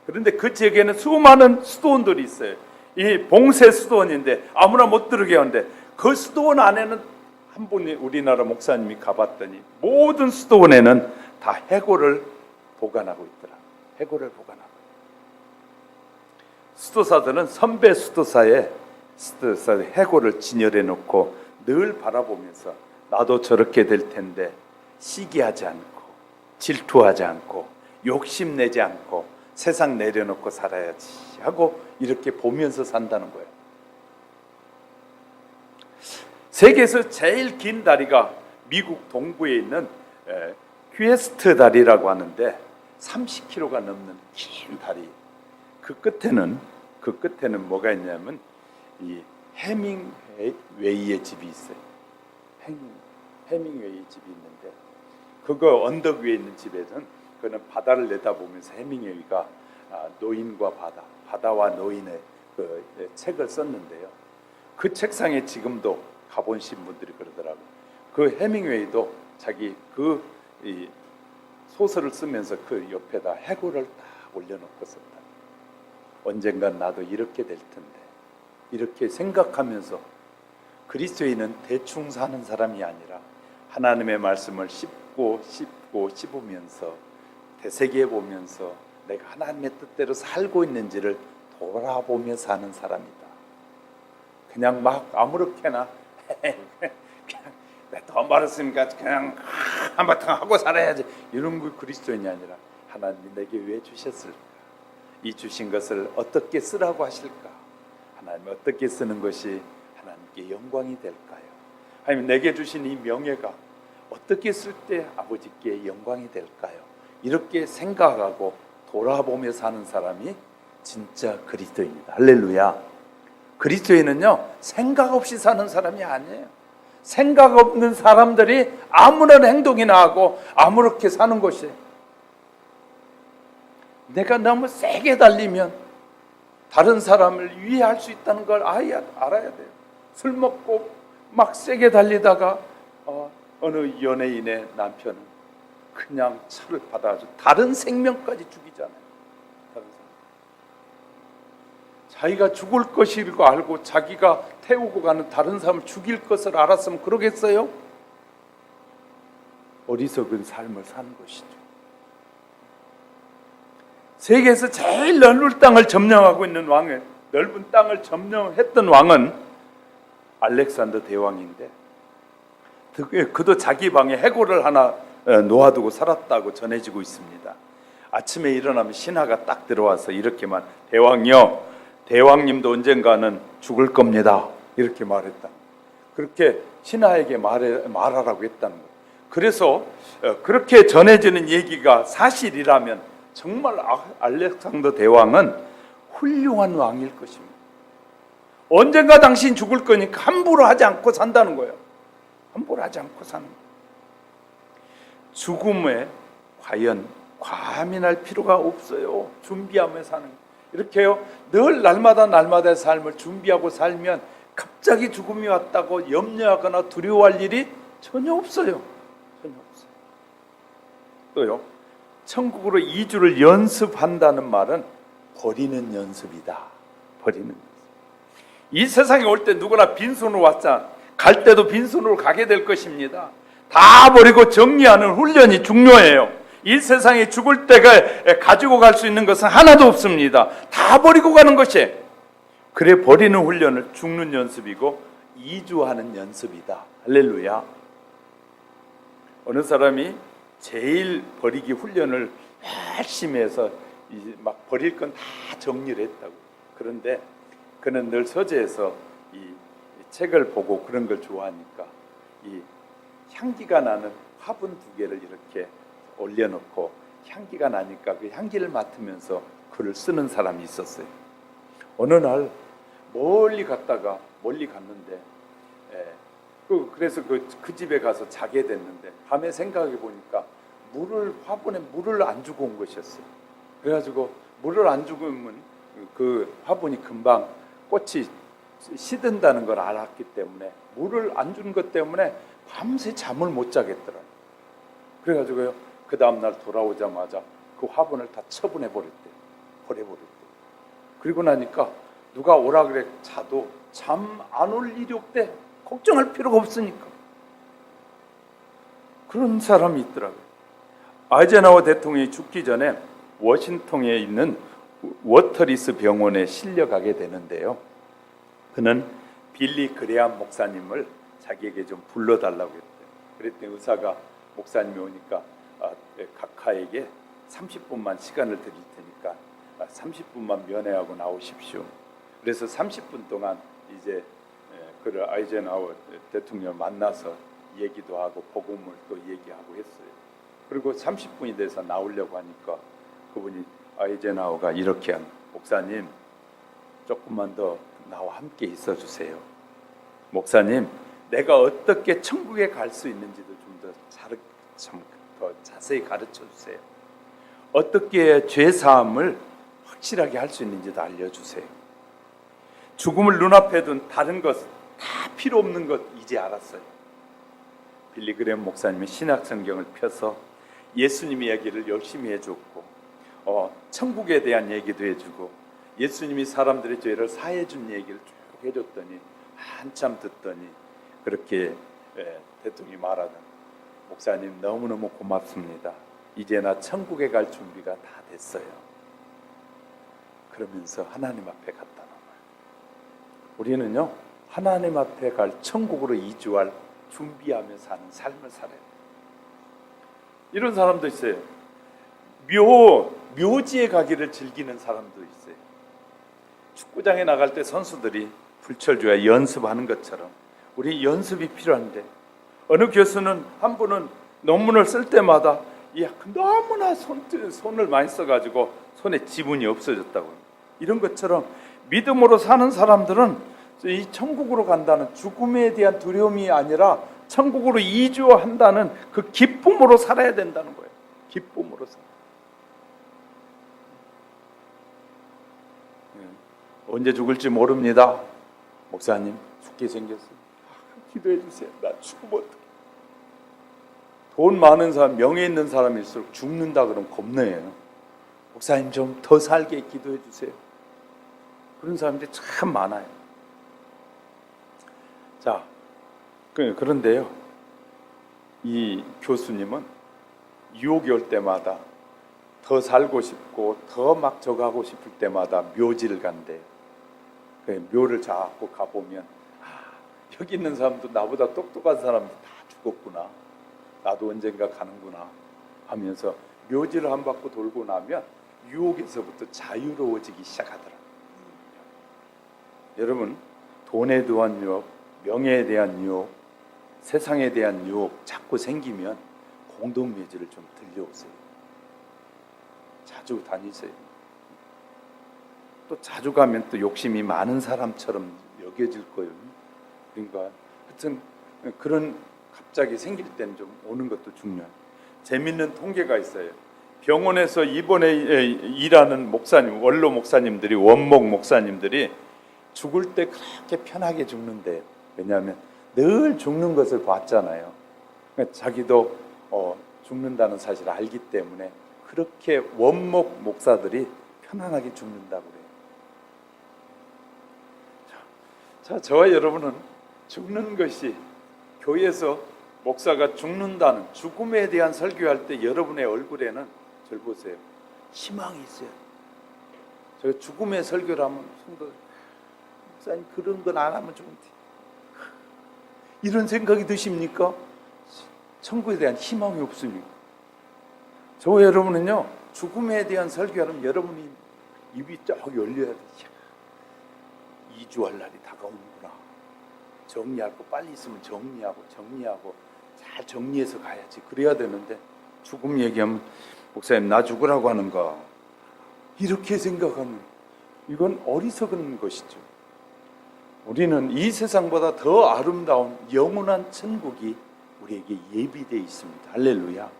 그런데 그 지역에는 수많은 수도원들이 있어요. 이 봉쇄 수도원인데 아무나 못 들어게 하는데 그 수도원 안에는 한 분이 우리나라 목사님이 가봤더니 모든 수도원에는 다 해골을 보관하고 있더라. 해골을 보관하고. 수도사들은 선배 수도사의 해골을 진열해 놓고 늘 바라보면서 나도 저렇게 될 텐데 시기하지 않고 질투하지 않고 욕심내지 않고 세상 내려놓고 살아야지 하고 이렇게 보면서 산다는 거예요. 세계에서 제일 긴 다리가 미국 동부에 있는 퀘스트 다리라고 하는데 30km가 넘는 긴 다리. 그 끝에는 뭐가 있냐면 이 해밍웨이의 집이 있어요. 해밍웨이 집이 있는데 그거 언덕 위에 있는 집에서는 그는 바다를 내다보면서 해밍웨이가 노인과 바다와 노인의 그 책을 썼는데요. 그 책상에 지금도 가보신 분들이 그러더라고요. 그 해밍웨이도 자기 이 소설을 쓰면서 그 옆에다 해골을 딱 올려놓고 썼다. 언젠간 나도 이렇게 될 텐데 이렇게 생각하면서 그리스도인은 대충 사는 사람이 아니라 하나님의 말씀을 씹으면서 되새겨 보면서 내가 하나님의 뜻대로 살고 있는지를 돌아보며 사는 사람이다. 그냥 막 아무렇게나 그냥 돈 벌었으니까 그냥 한바탕 하고 살아야지 이런 거 그리스도인이 아니라 하나님이 내게 왜 주셨을까? 이 주신 것을 어떻게 쓰라고 하실까? 하나님이 어떻게 쓰는 것이 하나님께 영광이 될까요? 하나님 내게 주신 이 명예가 어떻게 쓸 때 아버지께 영광이 될까요? 이렇게 생각하고 돌아보며 사는 사람이 진짜 그리스도인이다. 할렐루야. 그리스도인은요 생각 없이 사는 사람이 아니에요. 생각 없는 사람들이 아무런 행동이나 하고 아무렇게 사는 것이에요. 내가 너무 세게 달리면 다른 사람을 위해할 수 있다는 걸 알아야 돼요. 술 먹고 막 세게 달리다가 어느 연예인의 남편은 그냥 차를 받아가지고 다른 생명까지 죽이잖아요. 자기가 죽을 것이고 알고 자기가 태우고 가는 다른 사람을 죽일 것을 알았으면 그러겠어요? 어리석은 삶을 사는 것이죠. 세계에서 제일 넓은 땅을 점령하고 있는 넓은 땅을 점령했던 왕은 알렉산더 대왕인데 그도 자기 방에 해골을 하나 놓아두고 살았다고 전해지고 있습니다. 아침에 일어나면 신하가 딱 들어와서 이렇게만 대왕이요, 대왕님도 언젠가는 죽을 겁니다. 이렇게 말했다. 그렇게 신하에게 말하라고 했다는 거예요. 그래서 그렇게 전해지는 얘기가 사실이라면 정말 알렉산더 대왕은 훌륭한 왕일 것입니다. 언젠가 당신 죽을 거니까 함부로 하지 않고 산다는 거예요. 함부로 하지 않고 사는 거예요. 죽음에 과연 과민할 필요가 없어요. 준비하며 사는 거예요. 이렇게요 늘 날마다의 삶을 준비하고 살면 갑자기 죽음이 왔다고 염려하거나 두려워할 일이 전혀 없어요. 전혀 없어요. 또요 천국으로 이주를 연습한다는 말은 버리는 연습이다. 버리는 연습. 이 세상에 올 때 누구나 빈손으로 왔잖아. 갈 때도 빈손으로 가게 될 것입니다. 다 버리고 정리하는 훈련이 중요해요. 이 세상에 죽을 때가 가지고 갈 수 있는 것은 하나도 없습니다. 다 버리고 가는 것이. 그래 버리는 훈련을 죽는 연습이고 이주하는 연습이다. 할렐루야. 어느 사람이 제일 버리기 훈련을 열심히 해서 막 버릴 건 다 정리를 했다고. 그런데 그는 늘 서재에서 이 책을 보고 그런 걸 좋아하니까 이 향기가 나는 화분 2개를 이렇게 올려놓고 향기가 나니까 그 향기를 맡으면서 글을 쓰는 사람이 있었어요. 어느 날 멀리 갔는데 그래서 그 집에 가서 자게 됐는데 밤에 생각해 보니까 화분에 물을 안 주고 온 것이었어요. 그래가지고 물을 안 주면 그 화분이 금방 꽃이 시든다는 걸 알았기 때문에 물을 안 준 것 때문에 밤새 잠을 못 자겠더라고요. 그래가지고요 그 다음날 돌아오자마자 그 화분을 다 처분해 버렸대요. 그리고 나니까 누가 오라 그래 자도 잠 안 올 일이 없대. 걱정할 필요가 없으니까. 그런 사람이 있더라고요. 아이젠하워 대통령이 죽기 전에 워싱턴에 있는 워터리스 병원에 실려가게 되는데요. 그는 빌리 그레암 목사님을 자기에게 좀 불러달라고 했대요. 그랬더니 의사가 목사님이 오니까 각하에게 30분만 시간을 드릴 테니까 30분만 면회하고 나오십시오. 그래서 30분 동안 이제 그 아이젠하워 대통령을 만나서 얘기도 하고 복음을 또 얘기하고 했어요. 그리고 30분이 돼서 나오려고 하니까 그분이 아이젠하워가 이렇게 한 목사님 조금만 더 나와 함께 있어 주세요. 목사님 내가 어떻게 천국에 갈 수 있는지도 좀 더 자세히 가르쳐 주세요. 어떻게 죄 사함을 확실하게 할 수 있는지도 알려주세요. 죽음을 눈앞에 둔 다른 것 다 필요 없는 것 이제 알았어요. 빌리 그레암 목사님이 신약 성경을 펴서 예수님 이야기를 열심히 해줬고 천국에 대한 얘기도 해주고 예수님이 사람들의 죄를 사해 준 얘기를 쭉 해줬더니 한참 듣더니 그렇게 대통령이 말하던 목사님 너무너무 고맙습니다. 이제 나 천국에 갈 준비가 다 됐어요. 그러면서 하나님 앞에 갔다 나와요. 우리는요 하나님 앞에 갈 천국으로 이주할 준비하며 사는 삶을 살아요. 이런 사람도 있어요. 묘지에 가기를 즐기는 사람도 있어요. 축구장에 나갈 때 선수들이 불철주야 연습하는 것처럼 우리 연습이 필요한데 어느 교수는 한 분은 논문을 쓸 때마다 너무나 손을 많이 써가지고 손에 지문이 없어졌다고. 이런 것처럼 믿음으로 사는 사람들은 이 천국으로 간다는 죽음에 대한 두려움이 아니라 천국으로 이주한다는 그 기쁨으로 살아야 된다는 거예요. 기쁨으로 살아. 언제 죽을지 모릅니다. 목사님 죽게 생겼어요. 기도해 주세요. 나 죽으면 어떡해. 돈 많은 사람, 명예 있는 사람일수록 죽는다 그러면 겁내요. 목사님 좀 더 살게 기도해 주세요. 그런 사람들이 참 많아요. 자, 그런데요, 이 교수님은 유혹이 올 때마다 더 살고 싶고 더 막 저가고 싶을 때마다 묘지를 간대요. 묘를 자꾸 가보면 여기 있는 사람도 나보다 똑똑한 사람도 다 죽었구나. 나도 언젠가 가는구나 하면서 묘지를 한 바퀴 돌고 나면 유혹에서부터 자유로워지기 시작하더라. 여러분 돈에 대한 유혹, 명예에 대한 유혹, 세상에 대한 유혹 자꾸 생기면 공동묘지를 좀 들려오세요. 자주 다니세요. 또 자주 가면 또 욕심이 많은 사람처럼 여겨질 거예요. 그러니까 하여튼 그런 갑자기 생길 때는 좀 오는 것도 중요해요. 재밌는 통계가 있어요. 병원에서 입원해 일하는 목사님, 원로 목사님들이, 원목 목사님들이 죽을 때 그렇게 편하게 죽는데, 왜냐하면 늘 죽는 것을 봤잖아요. 그러니까 자기도 죽는다는 사실을 알기 때문에 그렇게 원목 목사들이 편안하게 죽는다고 그래요. 자, 저와 여러분은 죽는 것이, 교회에서 목사가 죽는다는, 죽음에 대한 설교할 때 여러분의 얼굴에는, 절 보세요, 희망이 있어요. 제가 죽음의 설교를 하면 성도, 목사님 그런 건 안 하면 좋은데, 이런 생각이 드십니까? 천국에 대한 희망이 없으니까. 저와 여러분은요, 죽음에 대한 설교하면 여러분이 입이 쫙 열려야 돼요. 이주할 날이 다가오는구나. 정리할 거 빨리 있으면 정리하고 잘 정리해서 가야지. 그래야 되는데 죽음 얘기하면 목사님 나 죽으라고 하는가, 이렇게 생각하는, 이건 어리석은 것이죠. 우리는 이 세상보다 더 아름다운 영원한 천국이 우리에게 예비되어 있습니다. 할렐루야.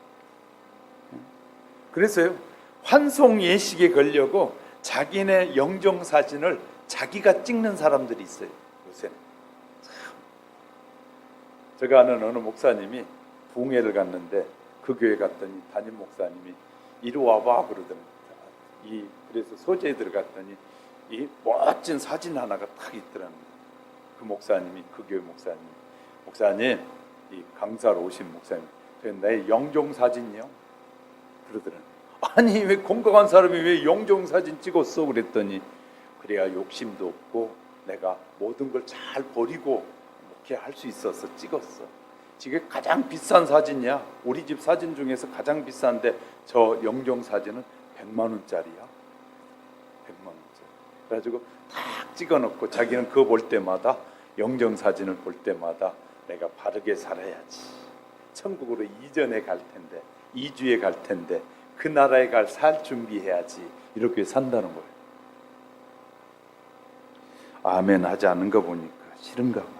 그래서요, 환송 예식에 걸려고 자기네 영정 사진을 자기가 찍는 사람들이 있어요. 요새는 제가 아는 어느 목사님이 부흥회를 갔는데 그 교회 갔더니 담임 목사님이 이리 와봐 그러더라고요. 그래서 소재에 들어갔더니 이 멋진 사진 하나가 딱 있더랍니다. 그 목사님이, 그 교회 목사님, 이 강사로 오신 목사님, 내 영정 사진이요? 그러더라고요. 아니 왜 건강한 사람이 왜 영정 사진 찍었어? 그랬더니 그래야 욕심도 없고 내가 모든 걸 잘 버리고 목회할 수 있어서 찍었어. 이게 가장 비싼 사진이야. 우리 집 사진 중에서 가장 비싼데 저 영정 사진은 100만 원짜리야. 100만 원짜리. 그래가지고 딱 찍어놓고 자기는 그거 볼 때마다, 영정 사진을 볼 때마다 내가 바르게 살아야지. 천국으로 이전에 갈 텐데, 이주에 갈 텐데 그 나라에 살 준비해야지. 이렇게 산다는 거예요. 아멘 하지 않는 거 보니까 싫은가 봐요.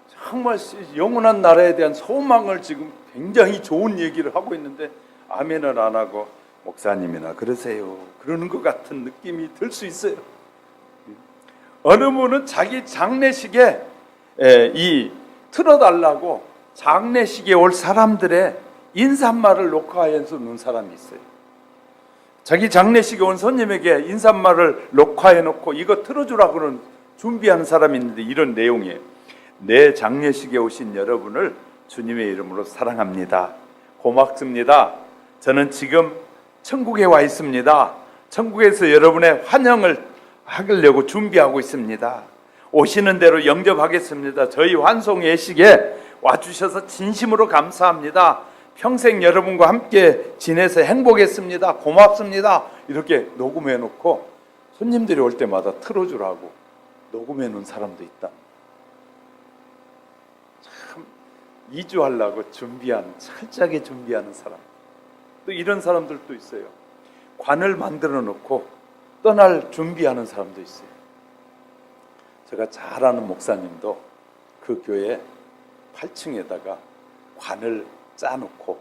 정말 영원한 나라에 대한 소망을 지금 굉장히 좋은 얘기를 하고 있는데 아멘을 안 하고 목사님이나 그러세요, 그러는 것 같은 느낌이 들 수 있어요. 어느 분은 자기 장례식에 틀어달라고 장례식에 올 사람들의 인사말을 녹화해서 놓은 사람이 있어요. 자기 장례식에 온 손님에게 인사말을 녹화해 놓고 이거 틀어주라고는 준비하는 사람이 있는데 이런 내용이에요. 내 장례식에 오신 여러분을 주님의 이름으로 사랑합니다. 고맙습니다. 저는 지금 천국에 와 있습니다. 천국에서 여러분의 환영을 하려고 준비하고 있습니다. 오시는 대로 영접하겠습니다. 저희 환송 예식에 와주셔서 진심으로 감사합니다. 평생 여러분과 함께 지내서 행복했습니다. 고맙습니다. 이렇게 녹음해 놓고 손님들이 올 때마다 틀어주라고 녹음해 놓은 사람도 있다. 참 이주하려고 철저하게 준비하는 사람, 또 이런 사람들도 있어요. 관을 만들어 놓고 떠날 준비하는 사람도 있어요. 제가 잘 아는 목사님도 그 교회 8층에다가 관을 짜놓고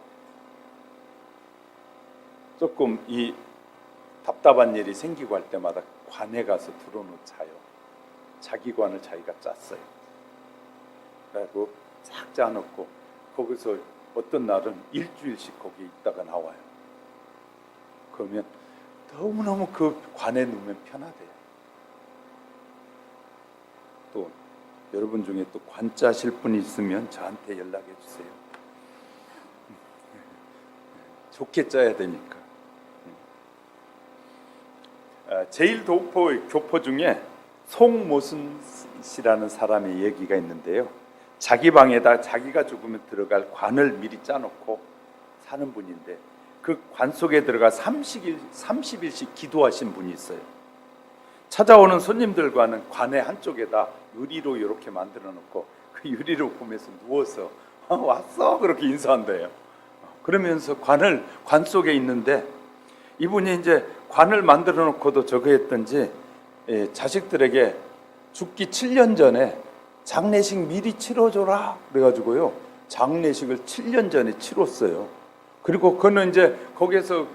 조금 이 답답한 일이 생기고 할 때마다 관에 가서 들어놓자요. 자기 관을 자기가 짰어요. 그리고 싹 짜놓고 거기서 어떤 날은 일주일씩 거기 있다가 나와요. 그러면 너무너무 그 관에 누우면 편하대요. 또 여러분 중에 또 관 짜실 분이 있으면 저한테 연락해 주세요. 좋게 짜야 되니까. 제1도포 교포 중에 송모순 씨라는 사람의 얘기가 있는데요. 자기 방에다 자기가 죽으면 들어갈 관을 미리 짜놓고 사는 분인데 그 관 속에 들어가 30일씩 기도하신 분이 있어요. 찾아오는 손님들과는 관의 한쪽에다 유리로 이렇게 만들어 놓고 그 유리로 보면서 누워서 왔어? 그렇게 인사한대요. 그러면서 관 속에 있는데 이분이 이제 관을 만들어 놓고도 저거 했던지 자식들에게 죽기 7년 전에 장례식 미리 치러줘라 그래가지고요, 장례식을 7년 전에 치렀어요. 그리고 그는 이제 거기에서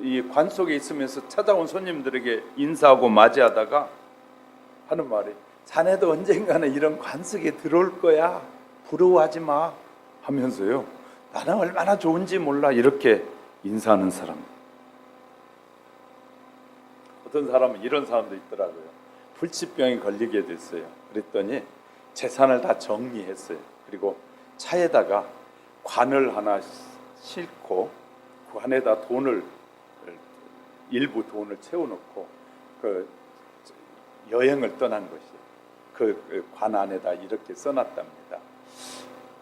이 관 속에 있으면서 찾아온 손님들에게 인사하고 맞이하다가 하는 말이, 자네도 언젠가는 이런 관 속에 들어올 거야, 부러워하지 마 하면서요, 나는 얼마나 좋은지 몰라, 이렇게 인사하는 사람. 어떤 사람은 이런 사람도 있더라고요. 불치병에 걸리게 됐어요. 그랬더니 재산을 다 정리했어요. 그리고 차에다가 관을 하나 싣고 그 안에다 일부 돈을 채워놓고 그 여행을 떠난 것이에요. 그 관 안에다 이렇게 써놨답니다.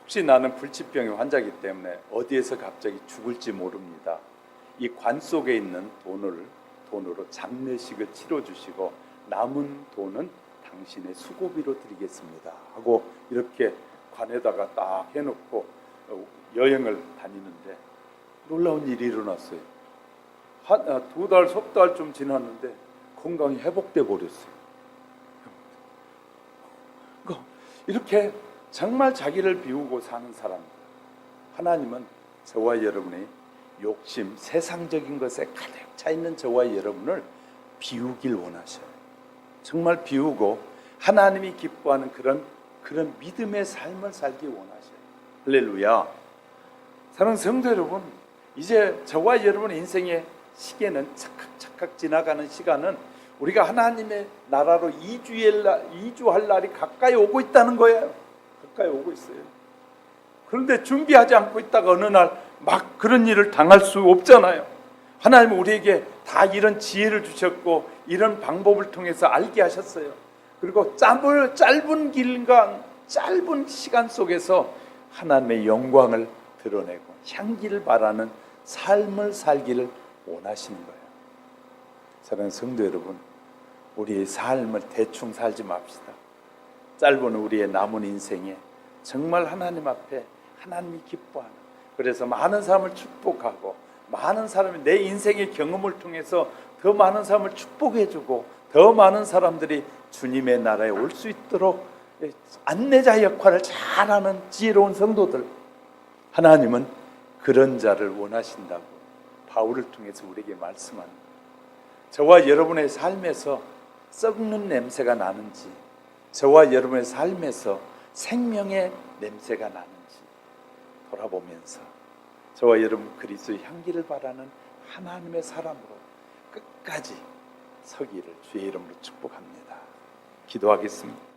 혹시 나는 불치병의 환자이기 때문에 어디에서 갑자기 죽을지 모릅니다. 이 관 속에 있는 돈으로 장례식을 치러주시고 남은 돈은 당신의 수고비로 드리겠습니다 하고 이렇게 관에다가 딱 해놓고 여행을 다니는데 놀라운 일이 일어났어요. 한 2달, 석 달 좀 지났는데 건강이 회복돼 버렸어요. 그러니까 이렇게 정말 자기를 비우고 사는 사람들, 하나님은 저와 여러분의 욕심, 세상적인 것에 가득 차 있는 저와 여러분을 비우길 원하셔요. 정말 비우고 하나님이 기뻐하는 그런 믿음의 삶을 살기 원하셔요. 할렐루야. 사랑하는 성도 여러분, 이제 저와 여러분의 인생의 시계는 착각 지나가는 시간은 우리가 하나님의 나라로 이주할 날이 가까이 오고 있다는 거예요. 가까이 오고 있어요. 그런데 준비하지 않고 있다가 어느 날 막 그런 일을 당할 수 없잖아요. 하나님은 우리에게 다 이런 지혜를 주셨고 이런 방법을 통해서 알게 하셨어요. 그리고 짧은 길과 짧은 시간 속에서 하나님의 영광을 드러내고 향기를 바라는 삶을 살기를 원하시는 거예요. 사랑하는 성도 여러분, 우리의 삶을 대충 살지 맙시다. 짧은 우리의 남은 인생에 정말 하나님 앞에 하나님이 기뻐하는, 그래서 많은 사람을 축복하고 많은 사람이 내 인생의 경험을 통해서 더 많은 사람을 축복해주고 더 많은 사람들이 주님의 나라에 올 수 있도록 안내자 역할을 잘하는 지혜로운 성도들, 하나님은 그런 자를 원하신다고 바울을 통해서 우리에게 말씀합니다. 저와 여러분의 삶에서 썩는 냄새가 나는지, 저와 여러분의 삶에서 생명의 냄새가 나는지 돌아보면서 저와 여러분 그리스도의 향기를 바라는 하나님의 사람으로 끝까지 서기를 주의 이름으로 축복합니다. 기도하겠습니다.